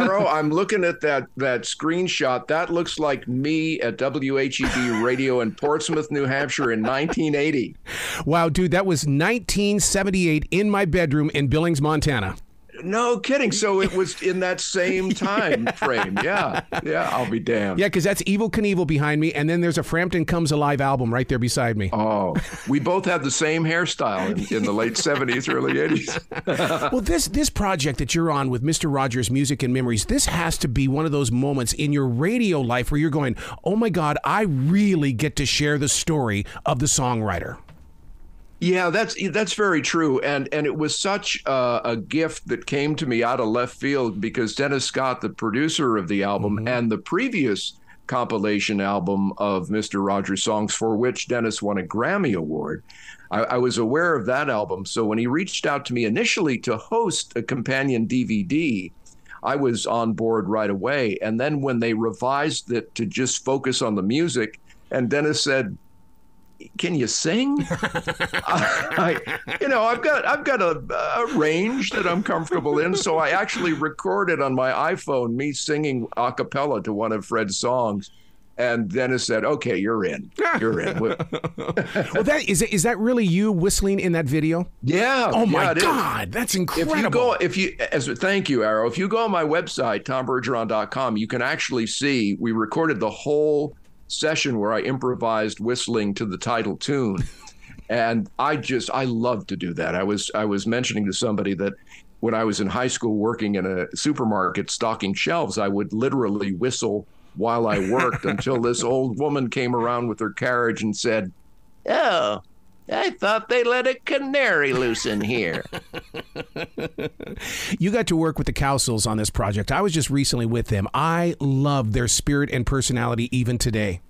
Arrow, I'm looking at that screenshot. That looks like me at WHEB radio in Portsmouth, New Hampshire in 1980. Wow, dude, that was 1978 in my bedroom in Billings, Montana. No kidding. So it was in that same time frame. Yeah, I'll be damned. Yeah, because that's Evel Knievel behind me, and then there's a Frampton Comes Alive album right there beside me. Oh, we both had the same hairstyle in the late 70s, early 80s. Well, this project that you're on with Mr. Rogers' Music and Memories, this has to be one of those moments in your radio life where you're going, oh my God, I really get to share the story of the songwriter. Yeah, that's very true, and it was such a gift that came to me out of left field because Dennis Scott, the producer of the album, and the previous compilation album of Mr. Rogers songs, for which Dennis won a Grammy Award, I was aware of that album. So when he reached out to me initially to host a companion DVD, I was on board right away. And then when they revised it to just focus on the music, and Dennis said, "Can you sing?" I've got a range that I'm comfortable in, so I actually recorded on my iPhone me singing a cappella to one of Fred's songs, and Dennis said, "Okay, you're in. You're in." Well, that is that really you whistling in that video? Yeah. Oh my God, that's incredible. Thank you, Arrow. If you go on my website, tombergeron.com, you can actually see we recorded the whole session where I improvised whistling to the title tune. And I love to do that. I was mentioning to somebody that when I was in high school working in a supermarket stocking shelves, I would literally whistle while I worked until this old woman came around with her carriage and said, "Oh, I thought they let a canary loose in here." You got to work with the Cowsills on this project. I was just recently with them. I love their spirit and personality even today.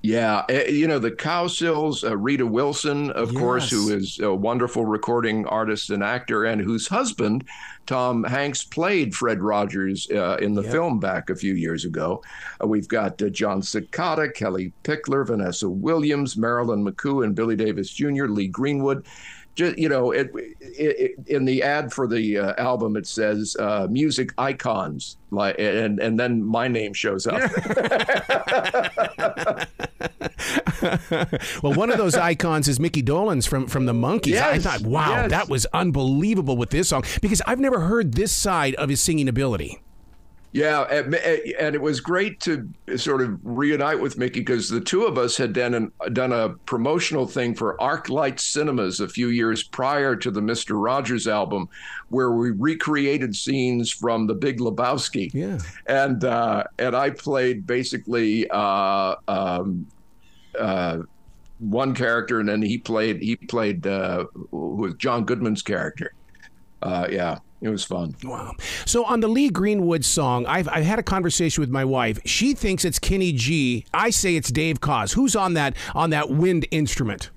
Yeah, the Cowsills, Rita Wilson, of course, who is a wonderful recording artist and actor, and whose husband, Tom Hanks, played Fred Rogers in the film back a few years ago. We've got Jon Secada, Kellie Pickler, Vanessa Williams, Marilyn McCoo, and Billy Davis Jr., Lee Greenwood. Just, in the ad for the album, it says music icons, and then my name shows up. Well, one of those icons is Micky Dolenz from the Monkees. Yes, I thought, wow, that was unbelievable with this song, because I've never heard this side of his singing ability. Yeah, and it was great to sort of reunite with Micky because the two of us had done a promotional thing for ArcLight Cinemas a few years prior to the Mr. Rogers album, where we recreated scenes from The Big Lebowski. Yeah, and I played basically one character, and then he played with John Goodman's character. Yeah. It was fun. Wow. So on the Lee Greenwood song, I've had a conversation with my wife. She thinks it's Kenny G. I say it's Dave Koz. Who's on that wind instrument?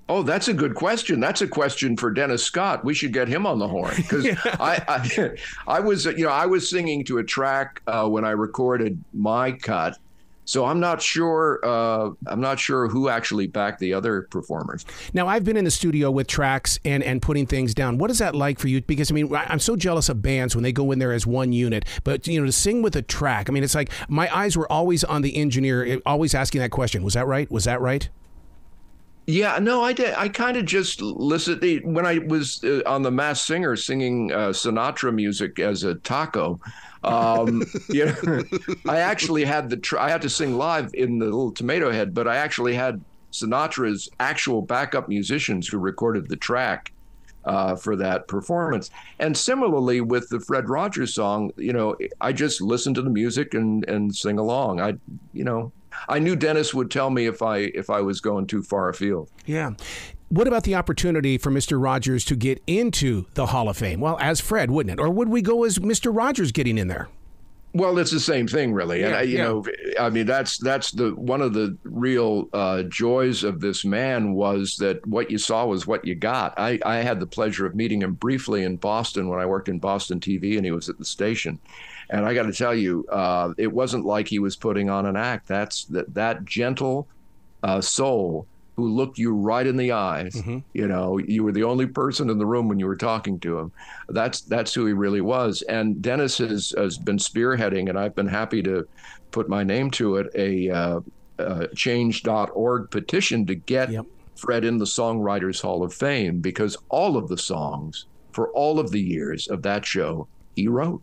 Oh, that's a good question. That's a question for Dennis Scott. We should get him on the horn because I was singing to a track when I recorded my cut. So I'm not sure who actually backed the other performers. Now, I've been in the studio with tracks and putting things down. What is that like for you? Because, I mean, I'm so jealous of bands when they go in there as one unit. But, to sing with a track, I mean, it's like my eyes were always on the engineer, always asking that question. Was that right? Was that right? Yeah, no, I did. I kind of just listened. When I was on The Masked Singer singing Sinatra music as a taco, I actually had I had to sing live in the little Tomato Head, but I actually had Sinatra's actual backup musicians who recorded the track for that performance. And similarly with the Fred Rogers song, I just listened to the music and sing along. I knew Dennis would tell me if I was going too far afield. Yeah. What about the opportunity for Mr. Rogers to get into the Hall of Fame? Well, as Fred, wouldn't it? Or would we go as Mr. Rogers getting in there? Well, it's the same thing, really. And I mean, that's the one of the real joys of this man was that what you saw was what you got. I had the pleasure of meeting him briefly in Boston when I worked in Boston TV, and he was at the station. And I got to tell you, it wasn't like he was putting on an act. That gentle soul who looked you right in the eyes. Mm-hmm. You know, you were the only person in the room when you were talking to him. That's who he really was. And Dennis has been spearheading, and I've been happy to put my name to it, a change.org petition to get Fred in the Songwriters Hall of Fame, because all of the songs for all of the years of that show he wrote.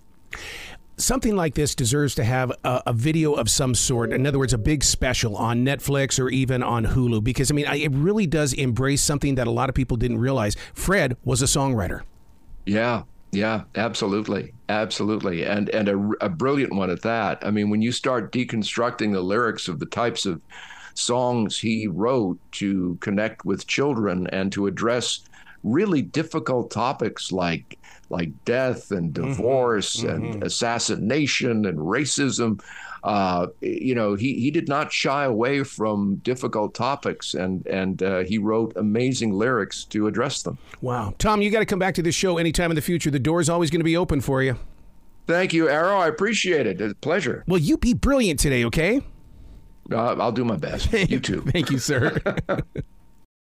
Something like this deserves to have a video of some sort. In other words, a big special on Netflix or even on Hulu, because, I mean, it really does embrace something that a lot of people didn't realize. Fred was a songwriter. Yeah, absolutely. Absolutely. And a brilliant one at that. I mean, when you start deconstructing the lyrics of the types of songs he wrote to connect with children and to address really difficult topics like death and divorce and assassination and racism. You know, he did not shy away from difficult topics, and he wrote amazing lyrics to address them. Wow. Tom, you got to come back to this show anytime in the future. The door's always going to be open for you. Thank you, Arrow. I appreciate it. It's a pleasure. Well, you be brilliant today, okay? I'll do my best. You too. Thank you, sir.